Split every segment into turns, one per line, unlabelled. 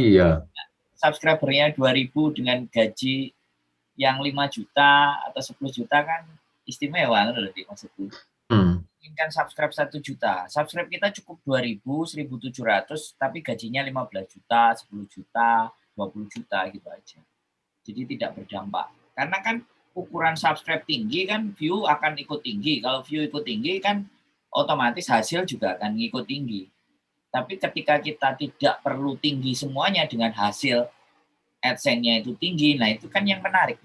Iya.
Subscribernya 2.000 dengan gaji yang 5 juta atau 10 juta kan istimewa loh maksudku. Inginkan subscribe 1 juta. Subscribe kita cukup 2.000, 1.700 tapi gajinya 15 juta, 10 juta, 20 juta gitu aja. Jadi tidak berdampak. Karena kan ukuran subscribe tinggi kan view akan ikut tinggi. Kalau view ikut tinggi kan otomatis hasil juga akan ikut tinggi. Tapi ketika kita tidak perlu tinggi semuanya dengan hasil AdSense-nya itu tinggi, nah itu kan yang menarik.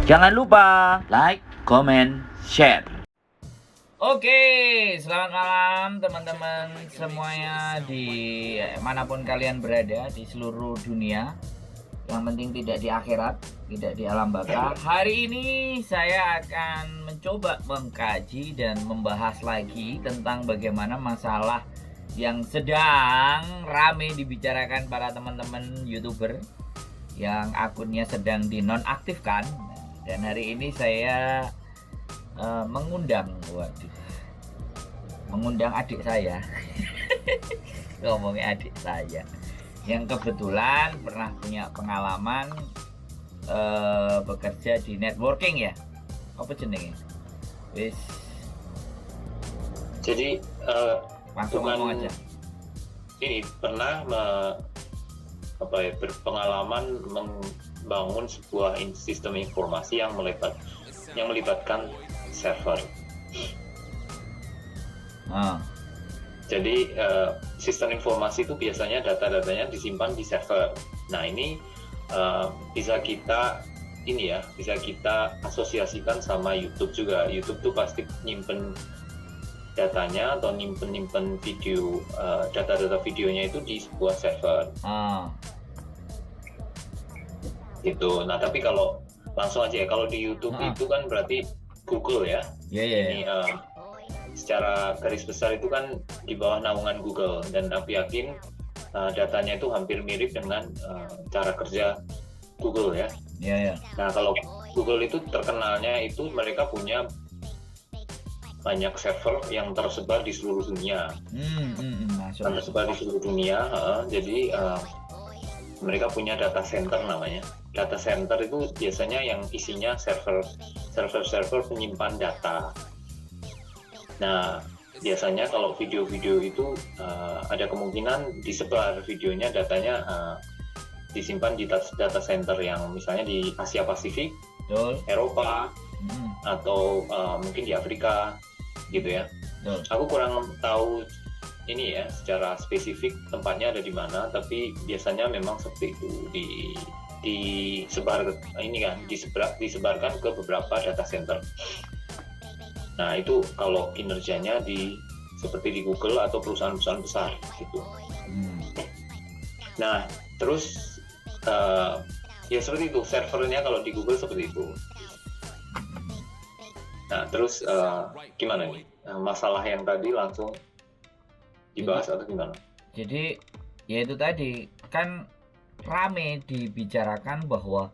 Jangan lupa like, comment, share. Oke, selamat malam teman-teman semuanya di manapun kalian berada di seluruh dunia. Yang penting tidak di akhirat, tidak di alam baka. Hari ini saya akan mencoba mengkaji dan membahas lagi tentang bagaimana masalah yang sedang rame dibicarakan para teman-teman YouTuber yang akunnya sedang dinonaktifkan. Dan hari ini saya mengundang adik saya ngomongin adik saya yang kebetulan pernah punya pengalaman bekerja di networking ya, apa jenenge wis,
jadi
langsung ngomong aja.
Ini pernah berpengalaman membangun sebuah sistem informasi yang melibatkan server. Jadi sistem informasi itu biasanya data-datanya disimpan di server. Nah ini bisa kita asosiasikan sama YouTube juga. YouTube tuh pasti nyimpen datanya atau nyimpen video, data-data videonya itu di sebuah server. Gitu. Nah tapi kalau langsung aja ya, kalau di YouTube itu kan berarti Google ya. Ini secara garis besar itu kan di bawah naungan Google, dan aku yakin datanya itu hampir mirip dengan cara kerja Google ya. Nah kalau Google itu terkenalnya itu mereka punya banyak server yang tersebar di seluruh dunia. Jadi mereka punya data center namanya. Data center itu biasanya yang isinya server penyimpan data. Nah, biasanya kalau video-video itu ada kemungkinan disebar videonya, datanya disimpan di data center yang misalnya di Asia Pasifik, Eropa, atau mungkin di Afrika gitu ya. Aku kurang tahu ini ya secara spesifik tempatnya ada di mana, tapi biasanya memang seperti itu disebarkan ke beberapa data center. Nah itu kalau kinerjanya seperti di Google atau perusahaan-perusahaan besar gitu. Nah terus ya seperti itu servernya kalau di Google seperti itu. Nah terus gimana nih masalah yang tadi langsung dibahas atau gimana?
Jadi ya itu tadi kan rame dibicarakan bahwa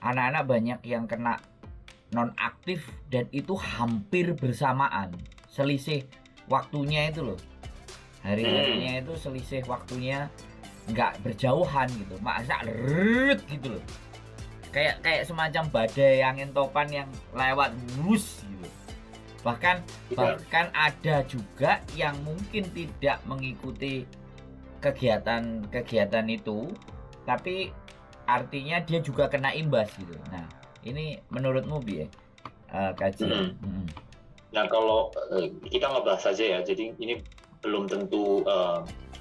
anak-anak banyak yang kena nonaktif dan itu hampir bersamaan, selisih waktunya itu loh, hari-harinya itu selisih waktunya nggak berjauhan gitu, masa gitu loh, kayak semacam badai angin topan yang lewat lurus gitu. Bahkan ada juga yang mungkin tidak mengikuti kegiatan itu, tapi artinya dia juga kena imbas gitu. Nah ini menurutmu Bi kajian?
Nah kalau kita ngebahas saja ya, jadi ini belum tentu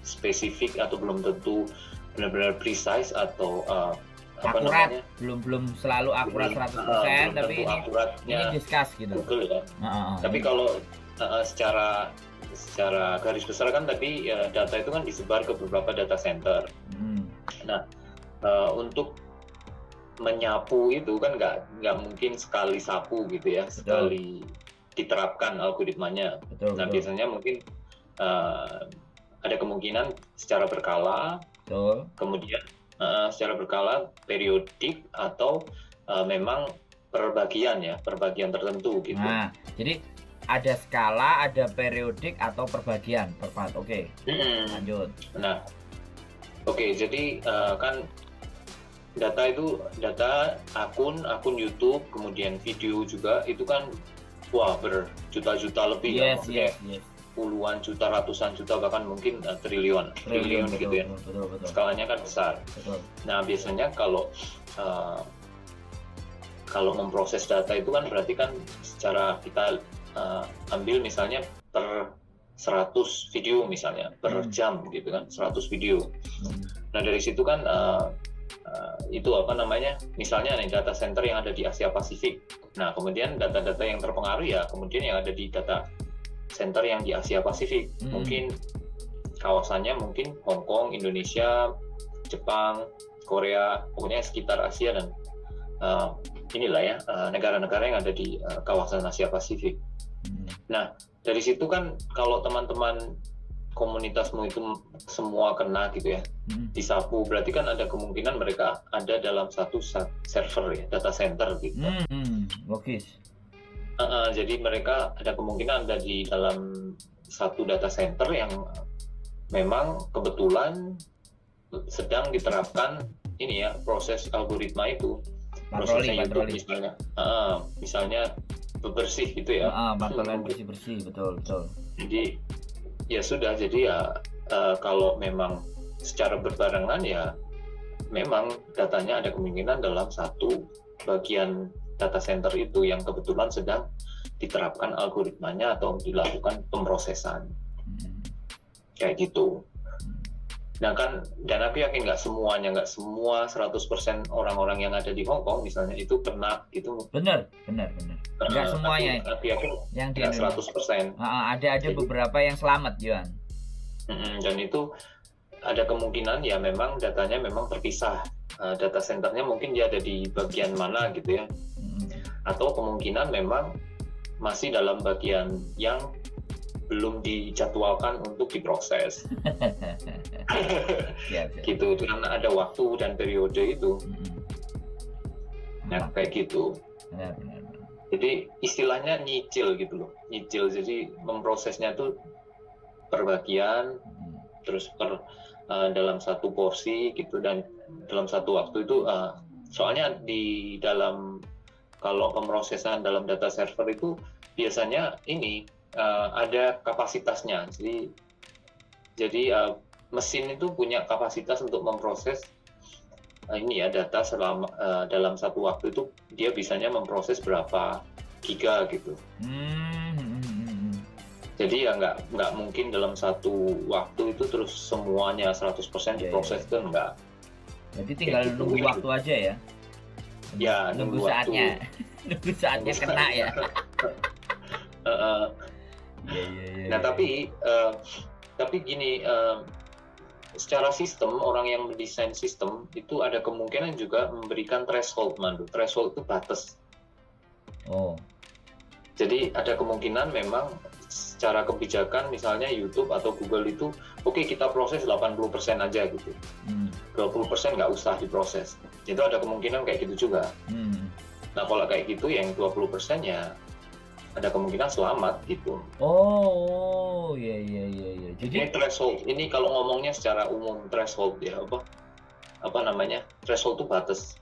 spesifik atau belum tentu benar-benar precise atau
akurat, belum selalu akurat 100%, tapi ini discuss gitu.
Google ya. Tapi kalau secara garis besar kan tadi ya, data itu kan disebar ke beberapa data center. Nah, untuk menyapu itu kan nggak mungkin sekali sapu gitu ya, sekali diterapkan algoritmanya. Nah, biasanya mungkin ada kemungkinan secara berkala, kemudian secara berkala, periodik, atau memang perbagian tertentu gitu.
Nah, jadi ada skala, ada periodik atau perbagian per part. Oke. Lanjut.
Nah, oke, jadi kan data akun YouTube, kemudian video juga itu kan berjuta-juta lebih ya. Puluhan juta, ratusan juta, bahkan mungkin triliun gitu ya.
Betul.
Skalanya kan besar. Nah, biasanya kalau memproses data itu kan berarti kan secara kita ambil misalnya per 100 video misalnya, per jam gitu kan, 100 video. Nah, dari situ kan itu misalnya nih data center yang ada di Asia Pasifik. Nah, kemudian data-data yang terpengaruh ya kemudian yang ada di data center yang di Asia Pasifik. Mungkin kawasannya mungkin Hong Kong, Indonesia, Jepang, Korea, pokoknya sekitar Asia dan negara-negara yang ada di kawasan Asia Pasifik. Nah, dari situ kan kalau teman-teman komunitasmu itu semua kena gitu ya, disapu, berarti kan ada kemungkinan mereka ada dalam satu server ya, data center gitu.
Logis.
Jadi mereka ada kemungkinan ada di dalam satu data center yang memang kebetulan sedang diterapkan ini ya, proses algoritma itu, prosesnya YouTube misalnya bebersih gitu ya.
Patroli bersih, betul.
Jadi ya sudah, jadi ya kalau memang secara berbarengan ya memang datanya ada kemungkinan dalam satu bagian data center itu yang kebetulan sedang diterapkan algoritmanya atau dilakukan pemrosesan kayak gitu. Nah kan, dan aku yakin nggak semua 100% orang-orang yang ada di Hong Kong misalnya itu kena itu.
Benar. Nggak semuanya.
Aku yakin
yang di
100%.
Ada beberapa yang selamat, Johan.
Dan itu ada kemungkinan ya memang datanya memang terpisah. Data centernya mungkin dia ada di bagian mana gitu ya. Atau kemungkinan memang masih dalam bagian yang belum dijadwalkan untuk diproses. Gitu, karena ada waktu dan periode itu. Nah, kayak gitu. Jadi istilahnya nyicil gitu loh. Nyicil, jadi memprosesnya tuh per bagian, terus dalam satu porsi gitu, dan dalam satu waktu itu soalnya di dalam kalau pemrosesan dalam data server itu biasanya ini ada kapasitasnya. Jadi mesin itu punya kapasitas untuk memproses ini ya data selama dalam satu waktu itu dia bisanya memproses berapa giga gitu. Jadi ya nggak mungkin dalam satu waktu itu terus semuanya 100% diproses itu enggak.
Jadi tinggal nunggu waktu aja ya.
Ya,
nunggu saatnya. Nunggu saatnya kena ya.
Nah, tapi gini, secara sistem orang yang mendesain sistem itu ada kemungkinan juga memberikan threshold, Mandu. Threshold itu batas. Jadi ada kemungkinan memang secara kebijakan misalnya YouTube atau Google itu oke, kita proses 80% aja gitu. 20% nggak usah diproses. Itu ada kemungkinan kayak gitu juga. Nah, kalau kayak gitu yang 20% ya ada kemungkinan selamat gitu.
Iya. Jadi
ini threshold. Ini kalau ngomongnya secara umum threshold ya, apa namanya? Threshold itu batas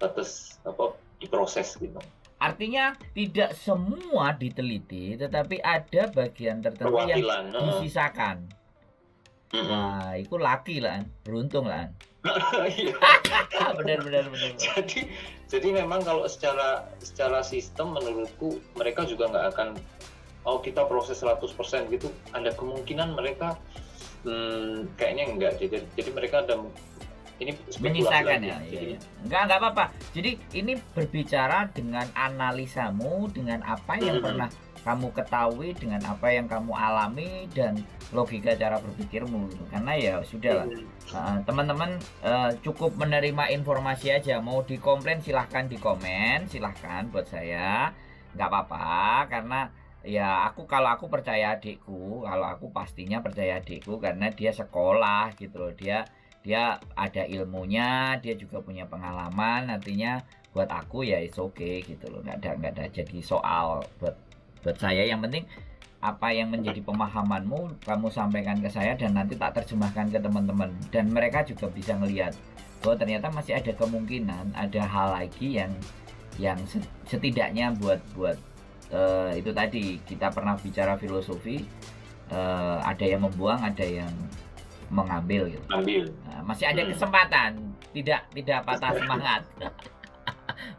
diproses gitu.
Artinya tidak semua diteliti, tetapi ada bagian tertentu yang disisakan. Wah, itu laki lah, beruntung lah. Benar.
Jadi memang kalau secara sistem menurutku mereka juga nggak akan kita proses 100% gitu. Ada kemungkinan mereka kayaknya enggak. Jadi mereka ada ini spekulasi
menyisakan
lagi
ya.
jadi
Enggak apa-apa. Jadi ini berbicara dengan analisamu, dengan apa yang pernah kamu ketahui, dengan apa yang kamu alami dan logika cara berpikirmu gitu. Karena ya sudahlah. Teman-teman cukup menerima informasi aja. Mau dikomplain silahkan di komen, silahkan buat saya. Nggak apa-apa karena ya kalau aku percaya adikku, kalau aku pastinya percaya adikku karena dia sekolah gitu loh. Dia ada ilmunya, dia juga punya pengalaman, artinya buat aku ya it's okay gitu loh, nggak ada jadi soal buat saya. Yang penting apa yang menjadi pemahamanmu kamu sampaikan ke saya dan nanti tak terjemahkan ke teman-teman dan mereka juga bisa ngelihat bahwa ternyata masih ada kemungkinan ada hal lagi yang setidaknya buat itu tadi kita pernah bicara filosofi, ada yang membuang, ada yang mengambil gitu. Masih ada kesempatan, tidak patah semangat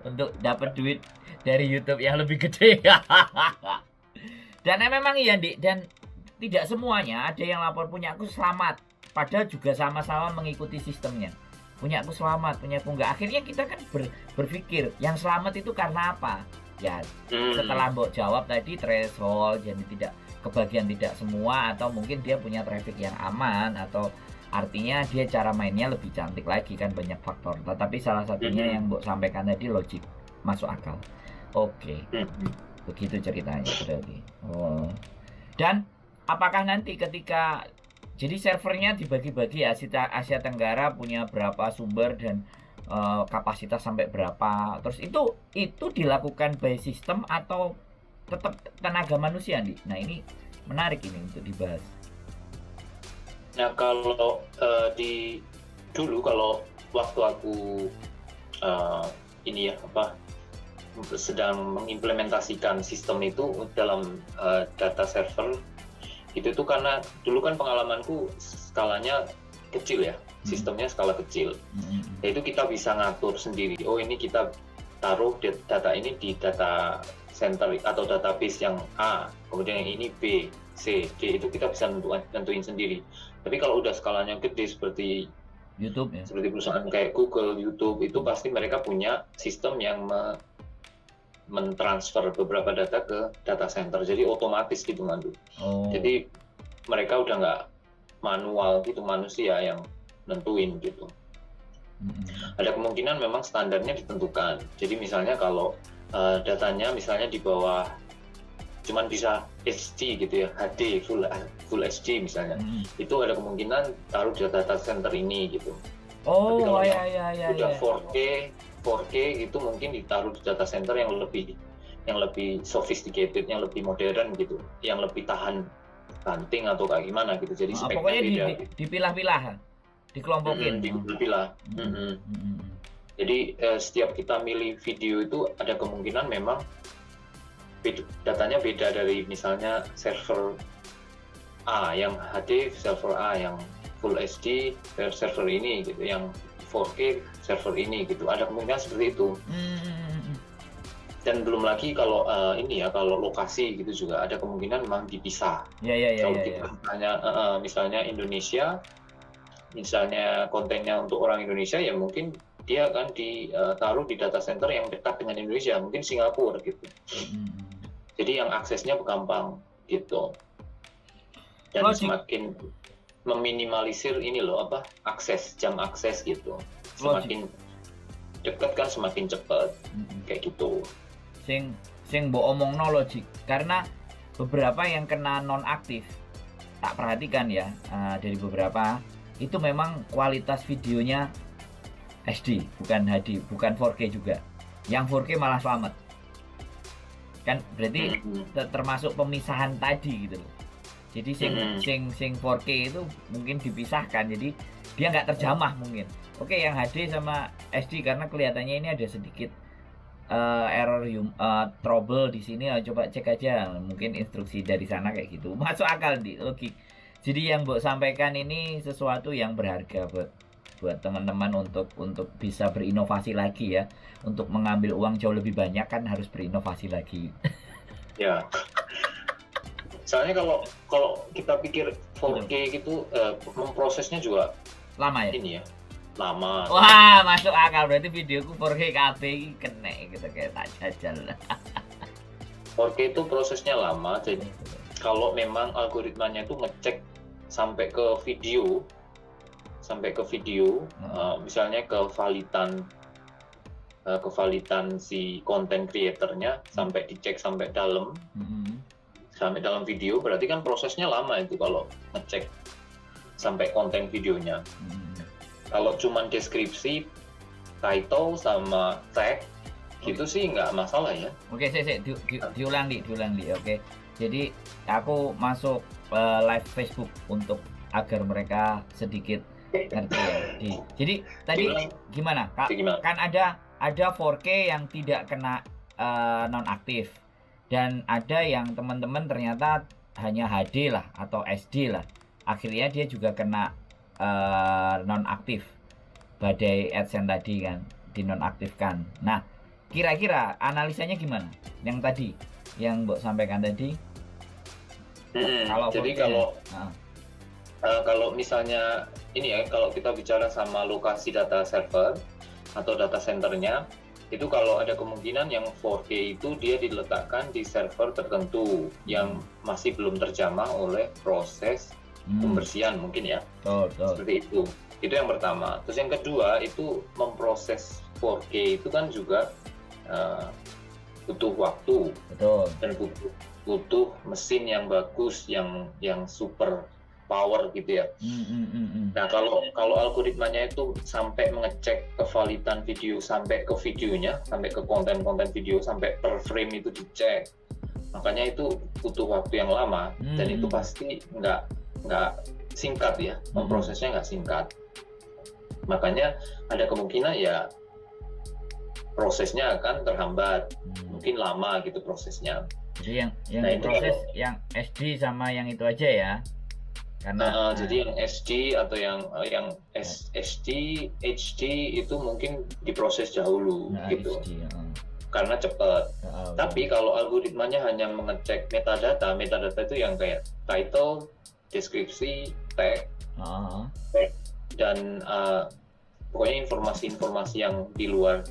untuk dapat duit dari YouTube yang lebih gede. Dan memang iya Dik, dan tidak semuanya ada yang lapor punya aku selamat, padahal juga sama-sama mengikuti sistemnya. Punya aku selamat, punya aku enggak. Akhirnya kita kan berpikir yang selamat itu karena apa? Ya setelah Mbok jawab tadi threshold, jadi tidak kebagian tidak semua, atau mungkin dia punya traffic yang aman, atau artinya dia cara mainnya lebih cantik lagi, kan banyak faktor. Tetapi salah satunya yang Mbok sampaikan tadi logik, masuk akal. Oke. Begitu ceritanya berarti. Dan apakah nanti ketika jadi servernya dibagi-bagi ya, Asia Tenggara punya berapa sumber dan kapasitas sampai berapa, terus itu dilakukan by system atau tetap tenaga manusia nih? Nah ini menarik ini untuk dibahas.
Nah kalau dulu kalau waktu aku sedang mengimplementasikan sistem itu dalam data server itu tuh, karena dulu kan pengalamanku skalanya kecil ya, sistemnya skala kecil. Itu kita bisa ngatur sendiri. Oh ini kita taruh data ini di data center atau database yang A, kemudian yang ini B, C, D, itu kita bisa nentuin sendiri. Tapi kalau udah skalanya gede seperti
YouTube ya,
seperti perusahaan kayak Google, YouTube, itu pasti mereka punya sistem yang mentransfer beberapa data ke data center, jadi otomatis gitu Mandu. Jadi mereka udah nggak manual gitu, manusia yang nentuin gitu. Ada kemungkinan memang standarnya ditentukan. Jadi misalnya kalau datanya misalnya di bawah cuman bisa HD gitu ya, HD full HD misalnya, itu ada kemungkinan taruh di data center ini gitu. Tapi kalau udah 4K gitu mungkin ditaruh di data center yang lebih sophisticated, yang lebih modern gitu, yang lebih tahan banting atau kayak gimana gitu. Jadi speknya
pokoknya
beda.
dipilah-pilah, dikelompokin.
Dipilah. Jadi setiap kita milih video itu ada kemungkinan memang datanya beda dari misalnya server A yang HD, server A yang Full HD, server ini gitu, yang 4K server ini gitu. Ada kemungkinan seperti itu. Dan belum lagi kalau kalau lokasi gitu juga ada kemungkinan memang dipisah. Kalau kita misalnya Indonesia, misalnya kontennya untuk orang Indonesia, ya mungkin dia akan ditaruh di data center yang dekat dengan Indonesia, mungkin Singapura gitu. Jadi yang aksesnya gampang gitu. Dan semakin meminimalisir jam akses gitu. Semakin dekat kan semakin cepat, kayak gitu.
Sing mbok omongno logik, karena beberapa yang kena nonaktif tak perhatikan ya, dari beberapa itu memang kualitas videonya HD, bukan HD, bukan 4K juga. Yang 4K malah selamat. Kan berarti termasuk pemisahan tadi gitu loh. Jadi sing 4K itu mungkin dipisahkan, jadi dia nggak terjamah mungkin. Oke, yang HD sama SD karena kelihatannya ini ada sedikit error trouble di sini, coba cek aja, mungkin instruksi dari sana kayak gitu. Masuk akal di logik. Jadi yang Mbok sampaikan ini sesuatu yang berharga buat teman-teman untuk bisa berinovasi lagi ya. Untuk mengambil uang jauh lebih banyak kan harus berinovasi lagi.
Ya. Soalnya kalau kita pikir 4K gitu memprosesnya juga
lama ya.
Ini ya. lama.
Wah, masuk akal, berarti videoku 4K KB iki kena gitu kayak tak jajal.
4K itu prosesnya lama, jadi kalau memang algoritmanya itu ngecek sampai ke video, misalnya kevalidan si konten creatornya sampai dicek sampai dalam video, berarti kan prosesnya lama itu kalau ngecek sampai konten videonya. Kalau cuman deskripsi, title sama tag gitu sih nggak masalah ya.
Oke, diulang di. Oke. Jadi aku masuk live Facebook untuk agar mereka sedikit ngerti ya. Jadi tadi gimana? Kan ada 4K yang tidak kena nonaktif dan ada yang teman-teman ternyata hanya HD lah atau SD lah. Akhirnya dia juga kena nonaktif. Badai AdSense tadi kan dinonaktifkan. Nah, kira-kira analisanya gimana? Yang tadi yang Mbok sampaikan tadi.
Jadi kalau misalnya ini ya, kalau kita bicara sama lokasi data server atau data centernya, itu kalau ada kemungkinan yang 4K itu dia diletakkan di server tertentu yang masih belum terjamah oleh proses pembersihan mungkin ya. Seperti itu. Itu yang pertama. Terus yang kedua itu memproses 4K itu kan juga butuh waktu.
Betul.
Dan butuh mesin yang bagus, yang super power gitu ya. Nah kalau algoritmanya itu sampai mengecek kevalidan video sampai ke videonya, sampai ke konten-konten video, sampai per frame itu dicek, makanya itu butuh waktu yang lama dan itu pasti nggak singkat ya, memprosesnya nggak singkat. Makanya ada kemungkinan ya prosesnya akan terhambat, mungkin lama gitu prosesnya.
Jadi yang diproses yang SD sama yang itu aja ya. Karena
jadi yang SD atau yang SD, HD itu mungkin diproses dahulu gitu.
HD,
karena cepat. Tapi kalau algoritmanya hanya mengecek metadata itu yang kayak title, deskripsi, tag, dan pokoknya informasi-informasi yang di luar.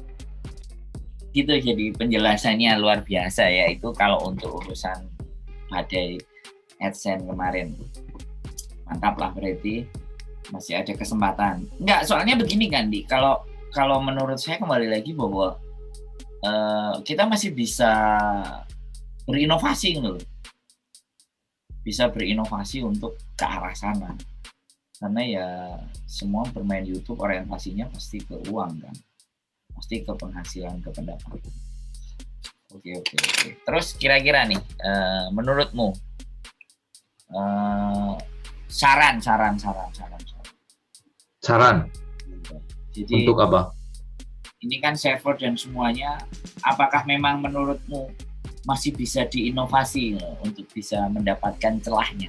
Gitu, jadi penjelasannya luar biasa ya itu kalau untuk urusan badai AdSense kemarin. Mantap lah, berarti masih ada kesempatan. Enggak, soalnya begini kan Di, kalau menurut saya kembali lagi bahwa kita masih bisa berinovasi gitu. Bisa berinovasi untuk ke arah sana. Karena ya semua bermain YouTube orientasinya pasti ke uang kan. Pasti ke penghasilan, ke pendapatan. Oke. Terus kira-kira nih, menurutmu saran. Jadi,
untuk apa?
Ini kan server dan semuanya, apakah memang menurutmu masih bisa diinovasi untuk bisa mendapatkan celahnya?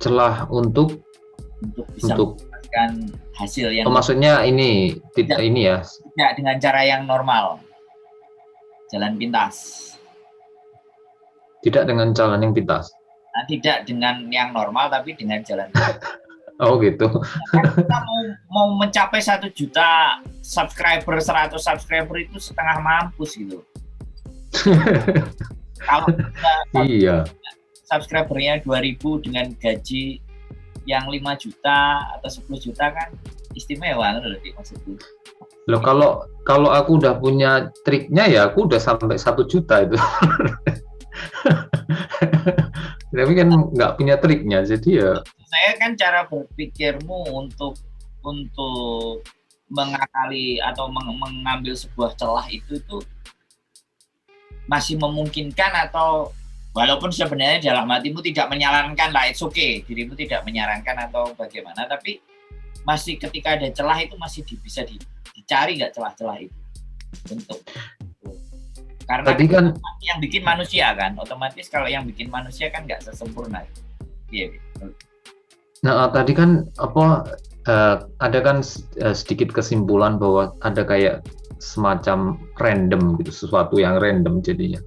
Celah untuk
bisa mendapatkan hasil yang
maksudnya ini tidak ini ya,
tidak dengan cara yang normal, jalan pintas,
tidak dengan jalan yang pintas,
tidak dengan yang normal tapi dengan jalan pintas.
Oh gitu.
Kan kita mau mencapai 1 juta subscriber, 100 subscriber itu setengah mampus gitu. Kalau
iya,
subscribernya 2.000 dengan gaji yang 5 juta atau 10 juta kan istimewa loh maksudku.
Loh kalau aku udah punya triknya ya aku udah sampai 1 juta itu. Tapi kan nggak punya triknya, jadi ya.
Saya kan cara berpikirmu untuk mengakali atau mengambil sebuah celah itu masih memungkinkan, atau walaupun sebenarnya dalam hatimu tidak menyarankan lah, it's okay, dirimu tidak menyarankan atau bagaimana, tapi masih ketika ada celah itu masih bisa dicari nggak celah-celah itu untuk, karena
tadi kan
yang bikin manusia kan, otomatis kalau yang bikin manusia kan nggak sesempurna. Iya.
Nah tadi kan ada kan sedikit kesimpulan bahwa ada kayak semacam random gitu, sesuatu yang random jadinya.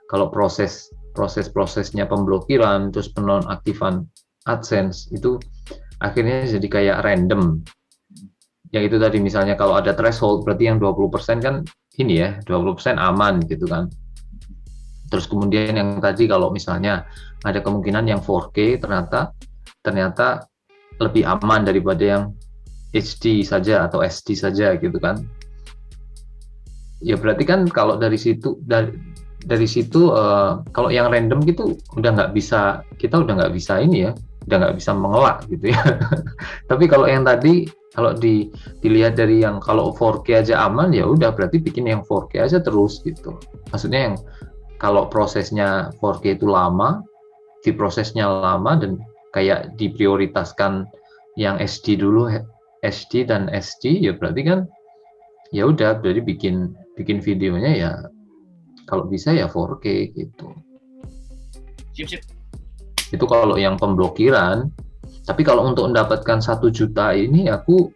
Kalau prosesnya pemblokiran terus penonaktifan
AdSense itu akhirnya jadi kayak random. Yang itu tadi misalnya kalau ada threshold berarti yang 20% kan ini ya, 20% aman gitu kan. Terus kemudian yang tadi kalau misalnya ada kemungkinan yang 4K ternyata lebih aman daripada yang HD saja atau SD saja gitu kan. Ya berarti kan kalau dari situ kalau yang random gitu udah nggak bisa, kita udah nggak bisa ini ya, udah nggak bisa mengelak gitu ya. Tapi kalau yang tadi kalau dilihat dari yang kalau 4K aja aman, ya udah berarti bikin yang 4K aja terus gitu. Maksudnya yang kalau prosesnya 4K itu lama, diprosesnya lama dan kayak diprioritaskan yang SD dulu, SD dan SD, ya berarti kan ya udah berarti bikin videonya ya kalau bisa ya 4K gitu.
Sip.
Itu kalau yang pemblokiran. Tapi kalau untuk mendapatkan 1 juta ini aku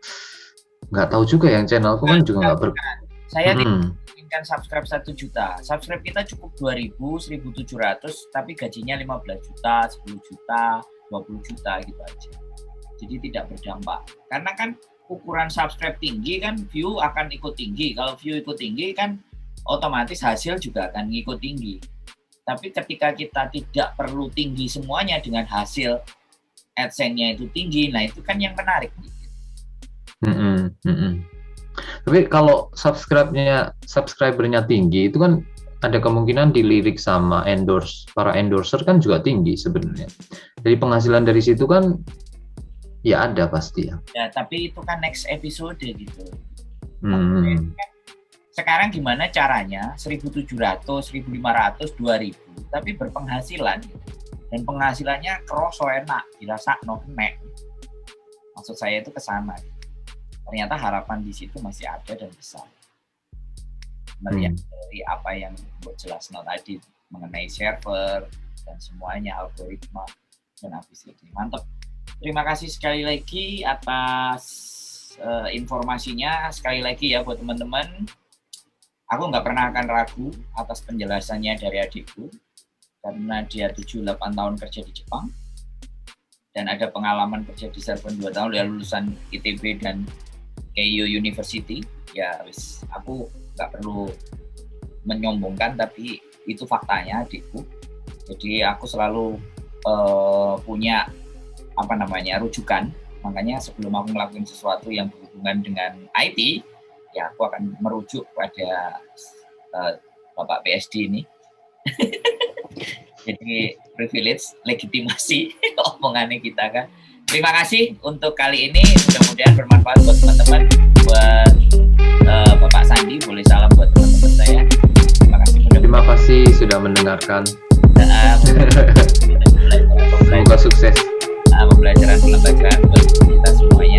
nggak tahu juga, yang channelku kan juga nggak
Saya inginkan subscribe 1 juta. Subscribe kita cukup 2.000, 1.700, tapi gajinya 15 juta, 10 juta, 20 juta gitu aja. Jadi tidak berdampak. Karena kan ukuran subscribe tinggi kan view akan ikut tinggi. Kalau view ikut tinggi kan otomatis hasil juga akan ikut tinggi. Tapi ketika kita tidak perlu tinggi semuanya dengan hasil AdSense-nya itu tinggi, nah itu kan yang menarik.
Tapi kalau subscribernya tinggi itu kan ada kemungkinan dilirik sama para endorser kan juga tinggi sebenarnya. Jadi penghasilan dari situ kan ya ada pasti ya.
Ya tapi itu kan next episode gitu. Sekarang gimana caranya 1.700, 1.500, 2.000 tapi berpenghasilan gitu. Dan penghasilannya kroso enak, dirasa nek. Maksud saya itu ke sana. Ternyata harapan di situ masih ada dan besar. Melihat dari apa yang buat jelas tadi mengenai server dan semuanya, algoritma dan aplikasi. Mantap. Terima kasih sekali lagi atas informasinya. Sekali lagi ya buat teman-teman, aku nggak pernah akan ragu atas penjelasannya dari adikku. Karena dia 7-8 tahun kerja di Jepang dan ada pengalaman kerja di server 2 tahun, dia lulusan ITB dan Keio University. Ya wis, aku nggak perlu menyombongkan, tapi itu faktanya adikku. Jadi aku selalu punya rujukan. Makanya sebelum aku ngelakuin sesuatu yang berhubungan dengan IT, ya aku akan merujuk pada Bapak PSD ini. Jadi privilege, legitimasi omongannya kita kan. Terima kasih untuk kali ini, mudah-mudahan bermanfaat buat teman-teman. Buat Bapak Sandi, boleh salam buat teman-teman saya. Terima kasih
sudah mendengarkan.
Semoga
sukses.
Pembelajaran buat kita semuanya.